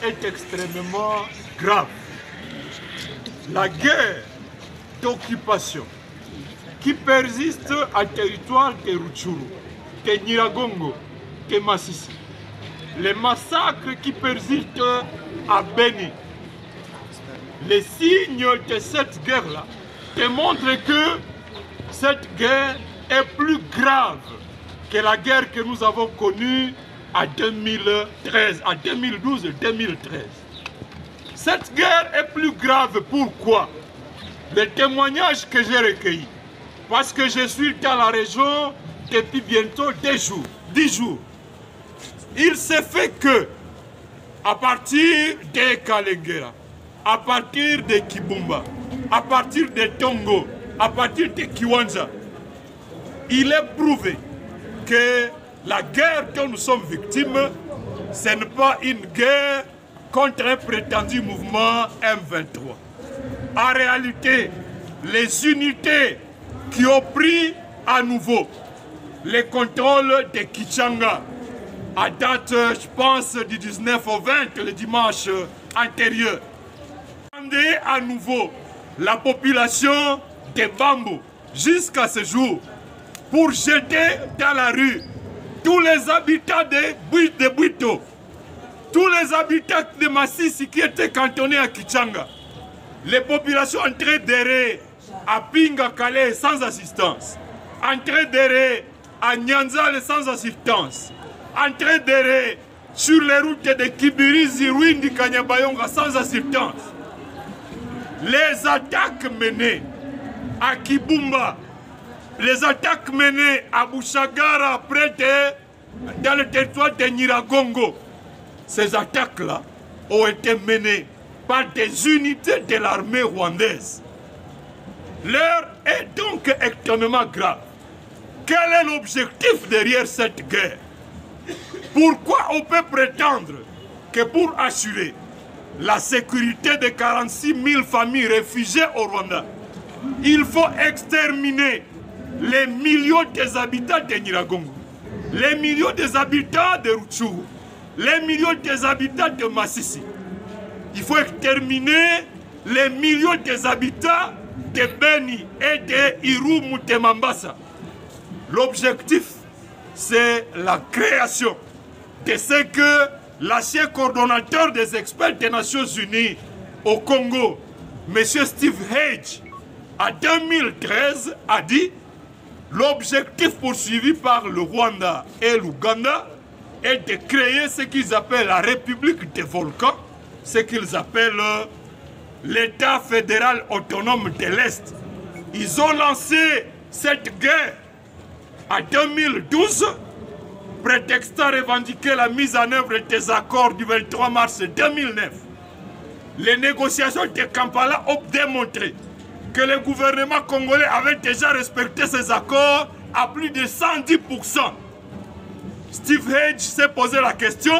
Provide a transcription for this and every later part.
est extrêmement grave. La guerre d'occupation qui persiste à territoire de Rutshuru, de Nyiragongo, de Masisi. Les massacres qui persistent à Beni. Les signes de cette guerre-là démontrent que cette guerre est plus grave que la guerre que nous avons connue en 2013, en 2012-2013. Cette guerre est plus grave, pourquoi? Les témoignages que j'ai recueillis, parce que je suis dans la région depuis bientôt 10 jours. Il s'est fait que, à partir de Kalengera, à partir de Kibumba, à partir de Tongo, à partir de Kiwanja, il est prouvé que la guerre dont nous sommes victimes, ce n'est pas une guerre contre un prétendu mouvement M23. En réalité, les unités qui ont pris à nouveau les contrôles de Kichanga, à date, je pense, du 19 au 20, le dimanche antérieur, demandé à nouveau la population de Bambo jusqu'à ce jour pour jeter dans la rue tous les habitants de Bwito, tous les habitants de Masisi qui étaient cantonnés à Kichanga, les populations entrées d'errer à Pinga Calais sans assistance, entrées d'errer à Nyanzale sans assistance, entrées d'errer sur les routes de Kibirizi, Rwindi, Kanyabayonga sans assistance. Les attaques menées à Kibumba, les attaques menées à Bouchagara, dans le territoire de Nyiragongo, ces attaques-là ont été menées par des unités de l'armée rwandaise. L'heure est donc extrêmement grave. Quel est l'objectif derrière cette guerre? Pourquoi on peut prétendre que pour assurer la sécurité de 46 000 familles réfugiées au Rwanda, il faut exterminer les millions des habitants de Nyiragongo, les millions des habitants de Rutshuru, les millions des habitants de Masisi. Il faut exterminer les millions des habitants de Beni et de Irumu de Mambasa. L'objectif, c'est la création de ce que l'ancien coordonnateur des experts des Nations Unies au Congo, M. Steve Hedge, en 2013, a dit l'objectif poursuivi par le Rwanda et l'Ouganda est de créer ce qu'ils appellent la République des volcans, ce qu'ils appellent l'État fédéral autonome de l'Est. Ils ont lancé cette guerre en 2012, prétextant revendiquer la mise en œuvre des accords du 23 mars 2009. Les négociations de Kampala ont démontré que le gouvernement congolais avait déjà respecté ces accords à plus de 110%. Steve Hedge s'est posé la question,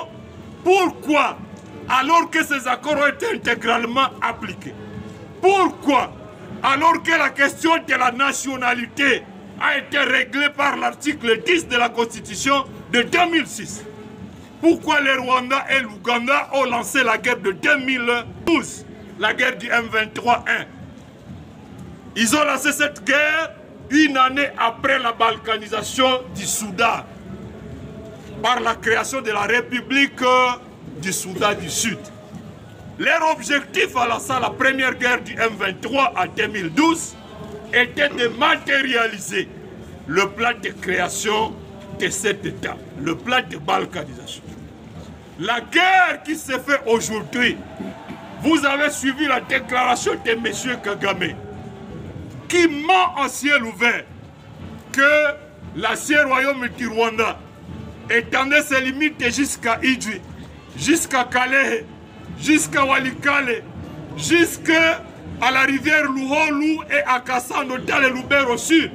pourquoi, alors que ces accords ont été intégralement appliqués? Pourquoi, alors que la question de la nationalité a été réglée par l'article 10 de la Constitution de 2006? Pourquoi le Rwanda et l'Ouganda ont lancé la guerre de 2012, la guerre du M23-1? Ils ont lancé cette guerre une année après la balkanisation du Soudan, par la création de la République du Soudan du Sud. Leur objectif à lancer la première guerre du M23 en 2012 était de matérialiser le plan de création de cet État, le plan de balkanisation. La guerre qui se fait aujourd'hui, vous avez suivi la déclaration de M. Kagame, qui ment en ciel ouvert que l'ancien royaume du Rwanda étendait ses limites jusqu'à Idjwi, jusqu'à Calais, jusqu'à Walikale, jusqu'à la rivière Luholu et à Kassando dans le Lubero au sud,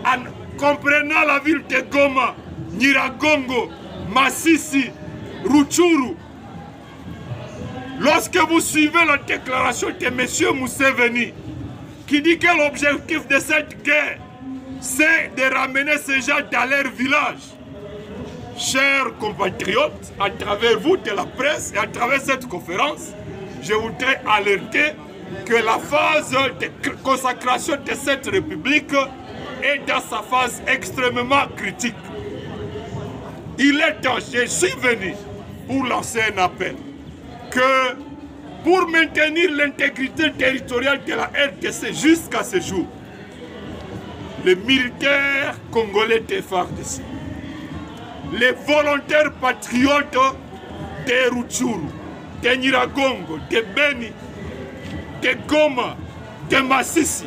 en comprenant la ville de Goma, Nyiragongo, Masisi, Rutshuru. Lorsque vous suivez la déclaration de M. Museveni, qui dit que l'objectif de cette guerre, c'est de ramener ces gens dans leur village, chers compatriotes, à travers vous de la presse et à travers cette conférence, je voudrais alerter que la phase de consacration de cette République est dans sa phase extrêmement critique. Il est temps, je suis venu pour lancer un appel, que pour maintenir l'intégrité territoriale de la RDC jusqu'à ce jour, les militaires congolais de FARDC, les volontaires patriotes de Rutshuru, de Nyiragongo, de Beni, de Goma, de Masisi,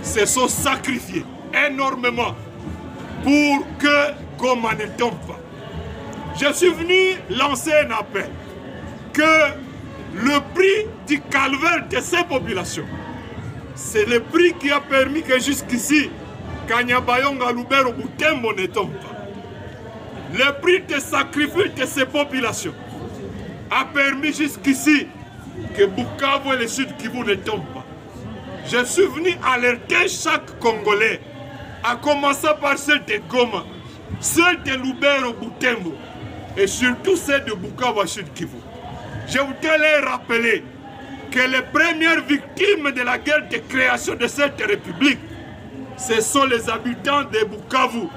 se sont sacrifiés énormément pour que Goma ne tombe pas. Je suis venu lancer un appel que le prix du calvaire de ces populations, c'est le prix qui a permis que jusqu'ici, Kanyabayonga, Lubero, Butembo ne tombe pas. Le prix de sacrifice de ces populations a permis jusqu'ici que Bukavu et le Sud Kivu ne tombent pas. Je suis venu alerter chaque Congolais, à commencer par ceux de Goma, ceux de Lubero, Butembo, et surtout ceux de Bukavu et Sud Kivu. Je voudrais les rappeler que les premières victimes de la guerre de création de cette République, ce sont les habitants de Bukavu,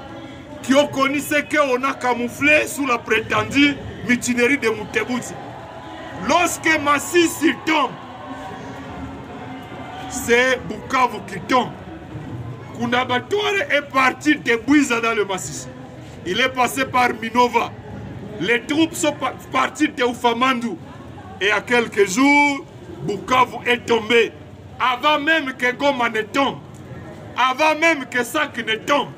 qui ont connu ce qu'on a camouflé sous la prétendue mutinerie de Mutebutsi. Lorsque Masisi tombe, c'est Bukavu qui tombe. Kunabatouare est parti de Bouiza dans le Masisi. Il est passé par Minova. Les troupes sont parties de Ufamandu. Et à quelques jours, Bukavu est tombé. Avant même que Goma ne tombe. Avant même que Sak ne tombe.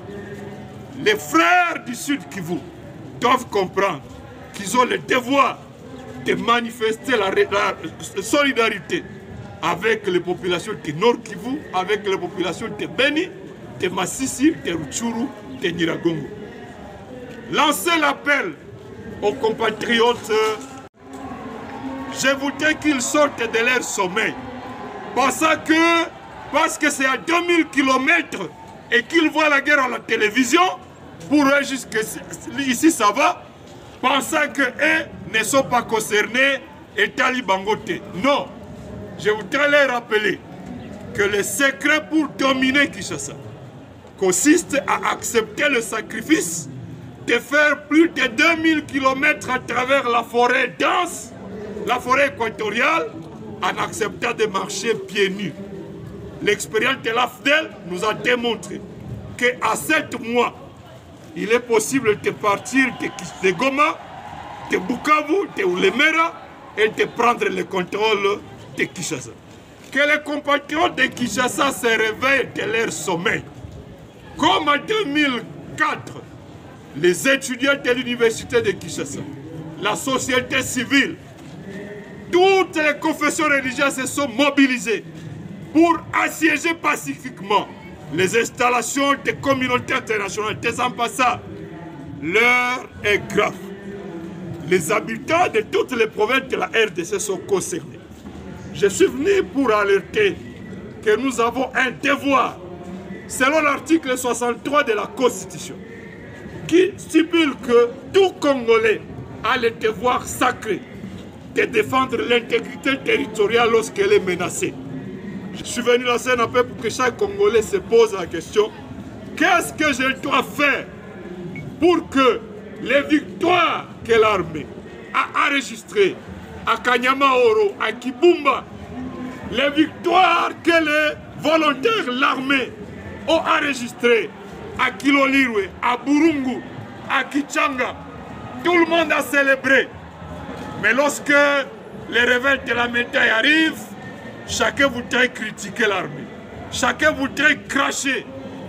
Les frères du Sud Kivu doivent comprendre qu'ils ont le devoir de manifester la solidarité avec les populations de Nord Kivu, avec les populations de Beni, de Masisi, de Rutshuru, de Nyiragongo. Lancez l'appel aux compatriotes. Je voudrais qu'ils sortent de leur sommeil. Parce que c'est à 2000 km et qu'ils voient la guerre à la télévision, pour eux jusqu'ici ça va, pensant qu'eux ne sont pas concernés et talibangotés. Non, je voudrais leur rappeler que le secret pour dominer Kinshasa consiste à accepter le sacrifice de faire plus de 2000 km à travers la forêt dense, la forêt équatoriale, en acceptant de marcher pieds nus. L'expérience de l'AFDEL nous a démontré qu'à 7 mois, il est possible de partir de Goma, de Bukavu, de Ulemera et de prendre le contrôle de Kinshasa. Que les compatriotes de Kinshasa se réveillent de leur sommeil. Comme en 2004, les étudiants de l'université de Kinshasa, la société civile, toutes les confessions religieuses se sont mobilisées pour assiéger pacifiquement les installations des communautés internationales, des ambassades. L'heure est grave. Les habitants de toutes les provinces de la RDC sont concernés. Je suis venu pour alerter que nous avons un devoir, selon l'article 63 de la Constitution, qui stipule que tout Congolais a le devoir sacré de défendre l'intégrité territoriale lorsqu'elle est menacée. Je suis venu lancer un appel pour que chaque Congolais se pose la question: qu'est-ce que je dois faire pour que les victoires que l'armée a enregistrées à Kanyamaoro, à Kibumba, les victoires que les volontaires de l'armée ont enregistrées à Kilolirwe, à Burungu, à Kichanga, tout le monde a célébré. Mais lorsque les révoltes de la médaille arrivent, chacun voudrait critiquer l'armée. Chacun voudrait cracher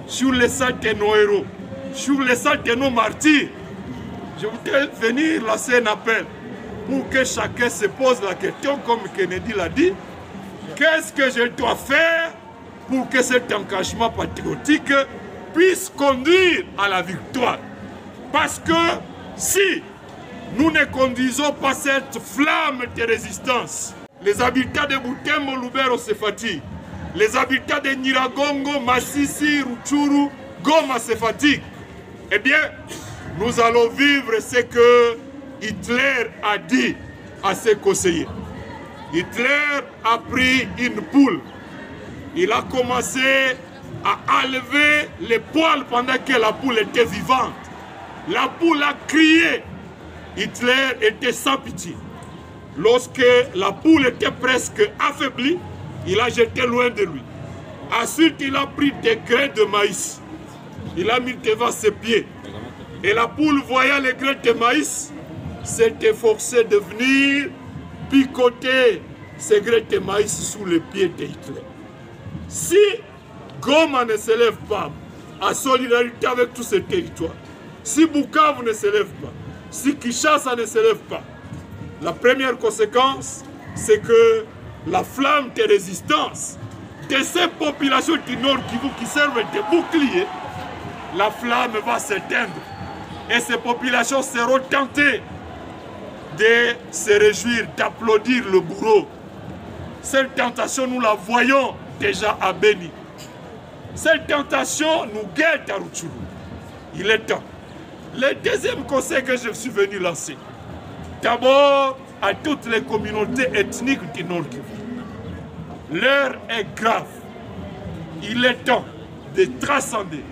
sur les sangs de nos héros, sur les sangs de nos martyrs. Je voudrais venir lancer un appel pour que chacun se pose la question, comme Kennedy l'a dit: qu'est-ce que je dois faire pour que cet engagement patriotique puisse conduire à la victoire? Parce que si nous ne conduisons pas cette flamme de résistance, les habitants de Butembo, Lubero se fatiguent. Les habitants de Nyiragongo, Masisi, Rutshuru, Goma se fatiguent. Eh bien, nous allons vivre ce que Hitler a dit à ses conseillers. Hitler a pris une poule. Il a commencé à enlever les poils pendant que la poule était vivante. La poule a crié. Hitler était sans pitié. Lorsque la poule était presque affaiblie, il a jeté loin de lui. Ensuite, il a pris des grains de maïs. Il a mis devant ses pieds. Et la poule, voyant les grains de maïs, s'est efforcée de venir picoter ces grains de maïs sous les pieds de Hitler. Si Goma ne se lève pas en solidarité avec tous ces territoires, si Bukavu ne se lève pas, si Kinshasa ne se lève pas, la première conséquence, c'est que la flamme de résistance de ces populations du Nord Kivu qui servent de bouclier, la flamme va s'éteindre. Et ces populations seront tentées de se réjouir, d'applaudir le bourreau. Cette tentation, nous la voyons déjà à Beni. Cette tentation nous guette à Rutshuru. Il est temps. Le deuxième conseil que je suis venu lancer, d'abord à toutes les communautés ethniques du Nord Kivu. L'heure est grave. Il est temps de transcender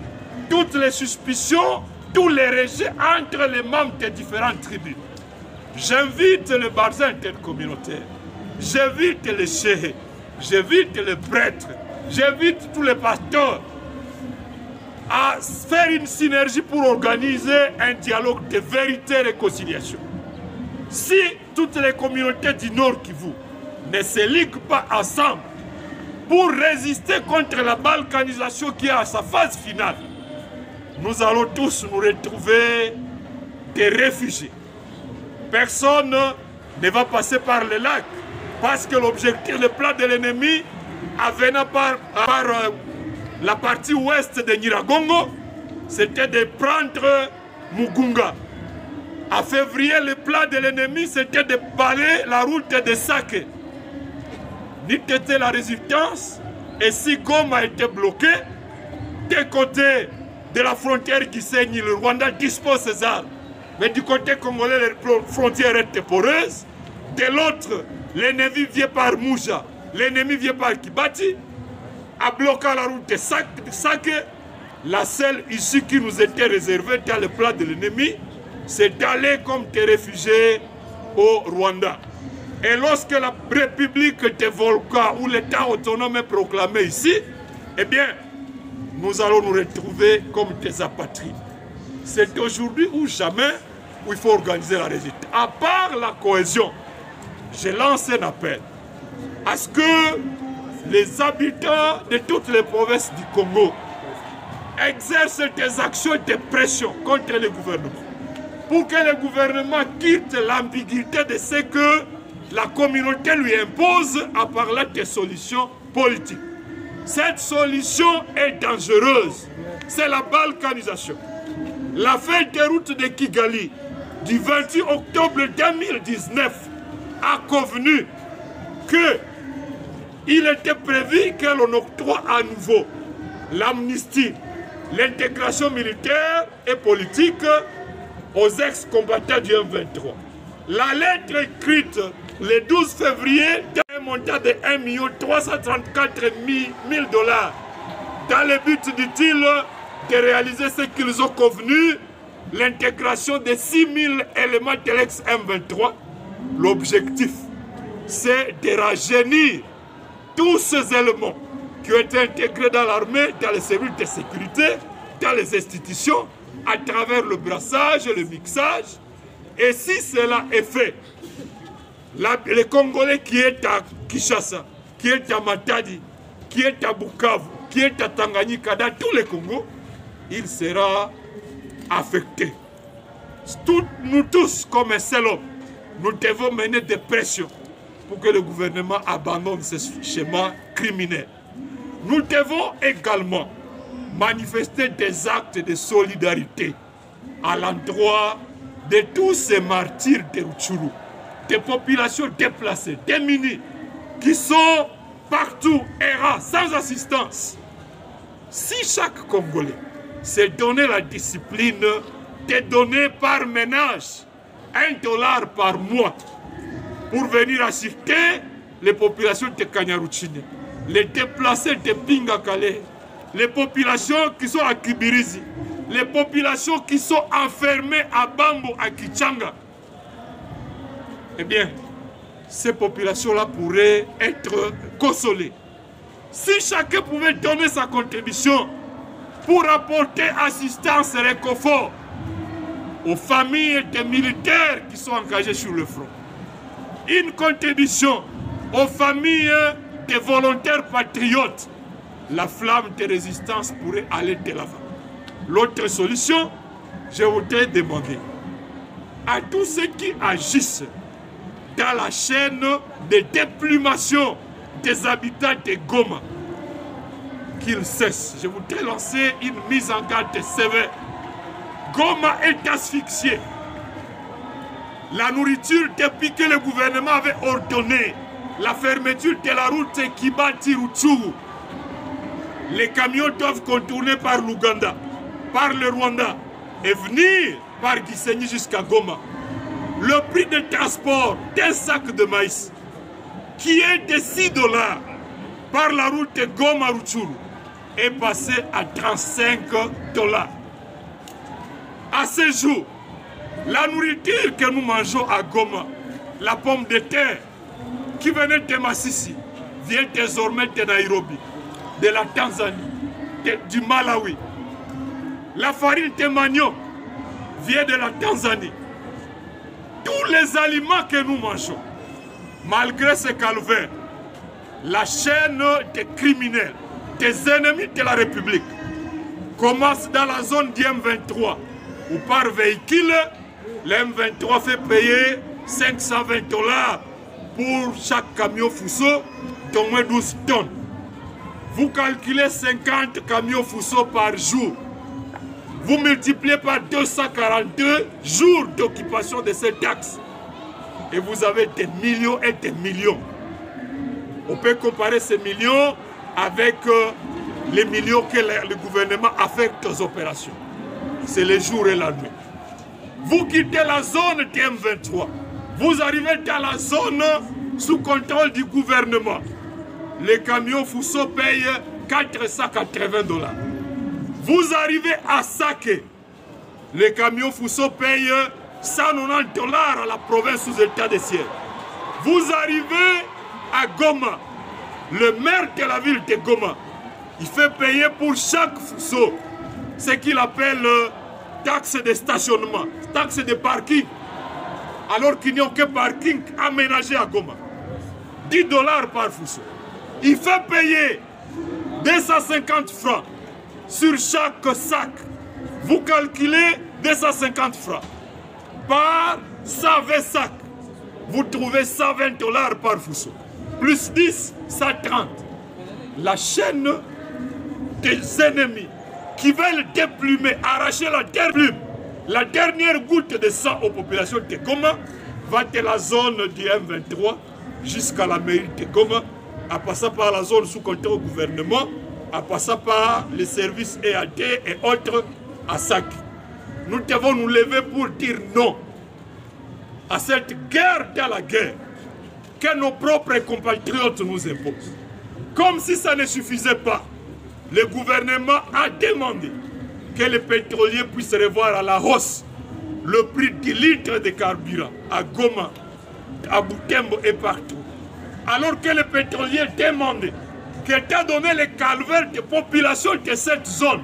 toutes les suspicions, tous les rejets entre les membres des différentes tribus. J'invite les barzins intercommunautaires, j'invite les chefs, j'invite les prêtres, j'invite tous les pasteurs à faire une synergie pour organiser un dialogue de vérité et réconciliation. Si toutes les communautés du Nord Kivu ne se liguent pas ensemble pour résister contre la balkanisation qui est à sa phase finale, nous allons tous nous retrouver des réfugiés. Personne ne va passer par le lac parce que l'objectif, le plan de l'ennemi, en venant par la partie ouest de Nyiragongo, c'était de prendre Mugunga. En février, le plan de l'ennemi, c'était de balayer la route de Sake. Ni était la résistance, et si Goma était bloqué, des côtés de la frontière qui saigne, le Rwanda dispose ses armes. Mais du côté congolais, les frontières étaient poreuses. De l'autre, l'ennemi vient par Mouja, l'ennemi vient par Kibati. En bloquant la route de Sake, la seule issue qui nous était réservée dans le plan de l'ennemi, c'est d'aller comme des réfugiés au Rwanda. Et lorsque la République des volcans ou l'État autonome est proclamé ici, eh bien, nous allons nous retrouver comme des apatrides. C'est aujourd'hui ou jamais où il faut organiser la résistance. À part la cohésion, je lance un appel à ce que les habitants de toutes les provinces du Congo exercent des actions de pression contre le gouvernement, pour que le gouvernement quitte l'ambiguïté de ce que la communauté lui impose en parlant de solutions politiques. Cette solution est dangereuse. C'est la balkanisation. La feuille de route de Kigali du 28 octobre 2019 a convenu qu'il était prévu que l'on octroie à nouveau l'amnistie, l'intégration militaire et politique aux ex-combattants du M23. La lettre écrite le 12 février d'un montant de 1 334 000 $, dans le but, dit-il, de réaliser ce qu'ils ont convenu, l'intégration de 6 000 éléments de l'ex-M23. L'objectif, c'est de rajeunir tous ces éléments qui ont été intégrés dans l'armée, dans les services de sécurité, dans les institutions, à travers le brassage et le mixage. Et si cela est fait, les Congolais qui est à Kinshasa, qui est à Matadi, qui est à Bukavu, qui est à Tanganyika, dans tous les Congos, il sera affecté. Nous tous, comme un seul homme, nous devons mener des pressions pour que le gouvernement abandonne ce schéma criminel. Nous devons également manifester des actes de solidarité à l'endroit de tous ces martyrs de Rutshuru, des populations déplacées, démunies, qui sont partout errants, sans assistance. Si chaque Congolais s'est donné la discipline te donner par ménage $1 par mois pour venir assister les populations de Kanyaruchine, les déplacés de Pingakale, les populations qui sont à Kibirizi, les populations qui sont enfermées à Bambo, à Kichanga. Eh bien, ces populations-là pourraient être consolées. Si chacun pouvait donner sa contribution pour apporter assistance et réconfort aux familles des militaires qui sont engagés sur le front. Une contribution aux familles des volontaires patriotes. La flamme de résistance pourrait aller de l'avant. L'autre solution, je voudrais demander à tous ceux qui agissent dans la chaîne de déplumation des habitants de Goma qu'ils cessent. Je voudrais lancer une mise en garde sévère. Goma est asphyxié. La nourriture, depuis que le gouvernement avait ordonné la fermeture de la route Kibati-Rutshuru, les camions doivent contourner par l'Ouganda, par le Rwanda et venir par Gisenyi jusqu'à Goma. Le prix de transport d'un sac de maïs qui est de $6 par la route de Goma-Rutshuru est passé à $35. À ce jour, la nourriture que nous mangeons à Goma, la pomme de terre qui venait de Massissi, vient désormais de Nairobi, de la Tanzanie, du Malawi. La farine de manioc vient de la Tanzanie. Tous les aliments que nous mangeons, malgré ce calvaire, la chaîne des criminels, des ennemis de la République, commence dans la zone du M23, où par véhicule, le M23 fait payer $520 pour chaque camion Fuso d'au moins 12 tonnes. Vous calculez 50 camions Fuso par jour. Vous multipliez par 242 jours d'occupation de ces taxes. Et vous avez des millions et des millions. On peut comparer ces millions avec les millions que le gouvernement affecte aux opérations. C'est le jour et la nuit. Vous quittez la zone du M23. Vous arrivez dans la zone sous contrôle du gouvernement. Les camions Fuso payent $480. Vous arrivez à Saké. Les camions Fuso payent $190 à la province sous état de siège. Vous arrivez à Goma. Le maire de la ville de Goma, il fait payer pour chaque Fuso ce qu'il appelle taxe de stationnement, taxe de parking, alors qu'il n'y a aucun parking aménagé à Goma. $10 par Fuso. Il fait payer 250 francs sur chaque sac. Vous calculez 250 francs par 120 sacs. Vous trouvez $120 par Fuso. Plus 10, 130. La chaîne des ennemis qui veulent déplumer, arracher la dernière goutte de sang aux populations de Goma, va de la zone du M23 jusqu'à la mairie de Goma, en passant par la zone sous contrôle du gouvernement, en passant par les services EAD et autres à Saki. Nous devons nous lever pour dire non à cette guerre dans la guerre que nos propres compatriotes nous imposent. Comme si ça ne suffisait pas, le gouvernement a demandé que les pétroliers puissent revoir à la hausse le prix du litre de carburant à Goma, à Butembo et partout. Alors que les pétroliers demandaient qu'étant donné les calvaires de population de cette zone,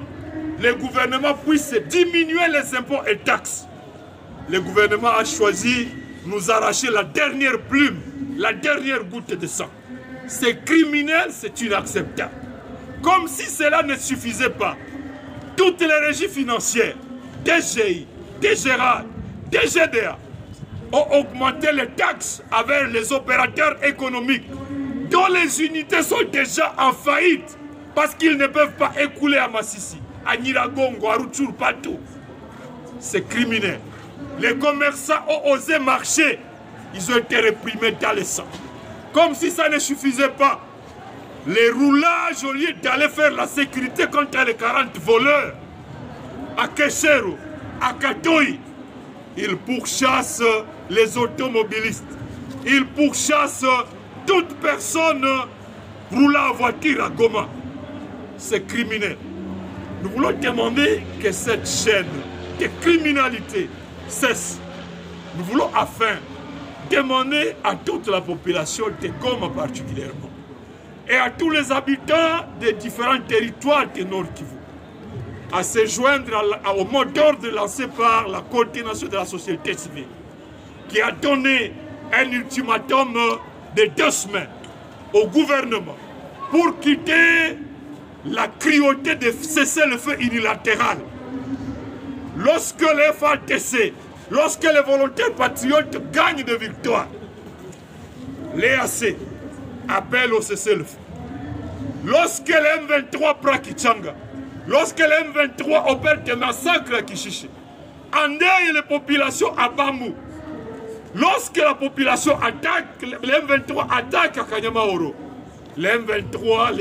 le gouvernement puisse diminuer les impôts et taxes. Le gouvernement a choisi de nous arracher la dernière plume, la dernière goutte de sang. C'est criminel, c'est inacceptable. Comme si cela ne suffisait pas, toutes les régies financières, DGI, DGRA, DGDA, ont augmenté les taxes avec les opérateurs économiques dont les unités sont déjà en faillite parce qu'ils ne peuvent pas écouler à Massissi, à Nyiragongo, à Rutshuru, partout. C'est criminel. Les commerçants ont osé marcher, ils ont été réprimés dans le sang. Comme si ça ne suffisait pas, les roulages, au lieu d'aller faire la sécurité contre les 40 voleurs à Keshero, À Katoï, ils pourchassent les automobilistes. Ils pourchassent toute personne roulant en voiture à Goma. C'est criminel. Nous voulons demander que cette chaîne de criminalité cesse. Nous voulons enfin demander à toute la population de Goma particulièrement et à tous les habitants des différents territoires du Nord Kivu à se joindre au mot d'ordre lancé par la coordination de la société civile qui a donné un ultimatum de 2 semaines au gouvernement pour quitter la cruauté de cesser le feu unilatéral. Lorsque les FARDC, lorsque les volontaires patriotes gagnent de victoire, l'EAC appelle au cessez-le-feu. Lorsque les M23 prend Kichanga, lorsque les M23 opèrent des massacres à Kishishi, endeuillent les populations à Bamou, lorsque la population attaque, les M23 attaquent à Kanyamahoro, les M23,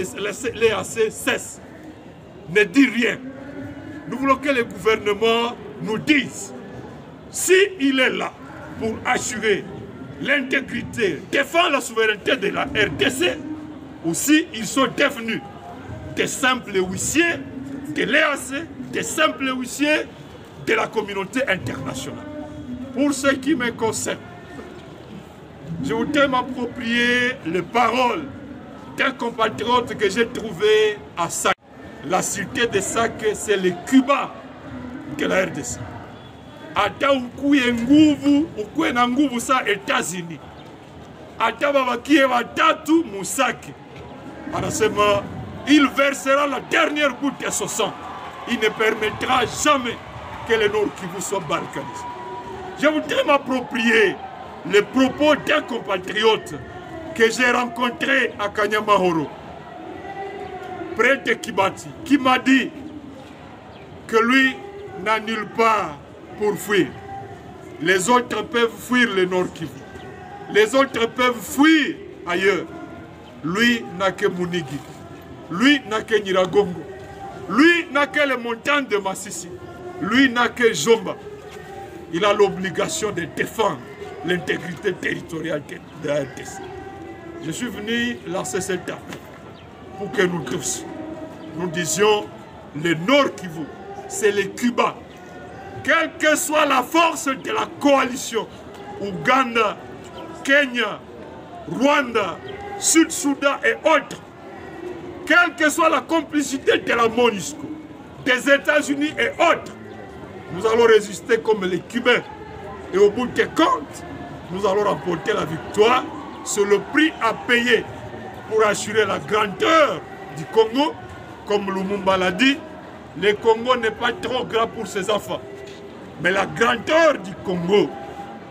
l'EAC cessent, ne dit rien. Nous voulons que le gouvernement nous dise s'il est là pour assurer l'intégrité, défendre la souveraineté de la RDC, ou s'ils sont devenus des simples huissiers de l'EAC, des simples huissiers de la communauté internationale. Pour ce qui me concerne, je voudrais m'approprier les paroles d'un compatriote que j'ai trouvé à Sac. La cité de Sac, c'est le Cuba de la RDC. Ata ukuye nguvu, ukuye na nguvu sa États-Unis. Ata babakie watatu Musaki. Anasema, il versera la dernière goutte de son sang. Il ne permettra jamais que le Nord Kivu soit balkanisé. Je voudrais m'approprier les propos d'un compatriote que j'ai rencontré à Kanyamahoro, près de Kibati, qui m'a dit que lui n'a nulle part pour fuir. Les autres peuvent fuir le Nord Kivu. Les autres peuvent fuir ailleurs. Lui n'a que Munigi. Lui n'a que Nyiragongo. Lui n'a que les montagnes de Massissi. Lui n'a que Jomba. Il a l'obligation de défendre l'intégrité territoriale de la RDC. Je suis venu lancer cet appel pour que nous tous, nous disions le Nord Kivu, c'est le Cuba. Quelle que soit la force de la coalition, Ouganda, Kenya, Rwanda, Sud-Soudan et autres, quelle que soit la complicité de la MONUSCO, des États-Unis et autres, nous allons résister comme les Cubains. Et au bout des comptes, nous allons remporter la victoire sur le prix à payer pour assurer la grandeur du Congo. Comme Lumumba l'a dit, le Congo n'est pas trop grand pour ses enfants. Mais la grandeur du Congo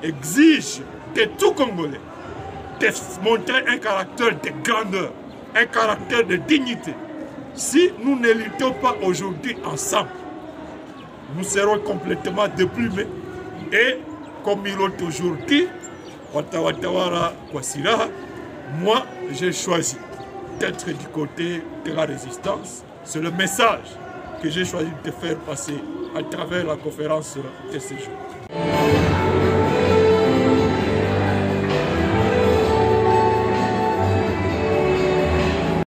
exige de tout Congolais de montrer un caractère de grandeur, un caractère de dignité. Si nous ne luttons pas aujourd'hui ensemble, nous serons complètement déplumés. Et comme ils l'ont toujours dit, Watawatawara Kwasira, moi j'ai choisi d'être du côté de la résistance. C'est le message que j'ai choisi de faire passer à travers la conférence de ce jour.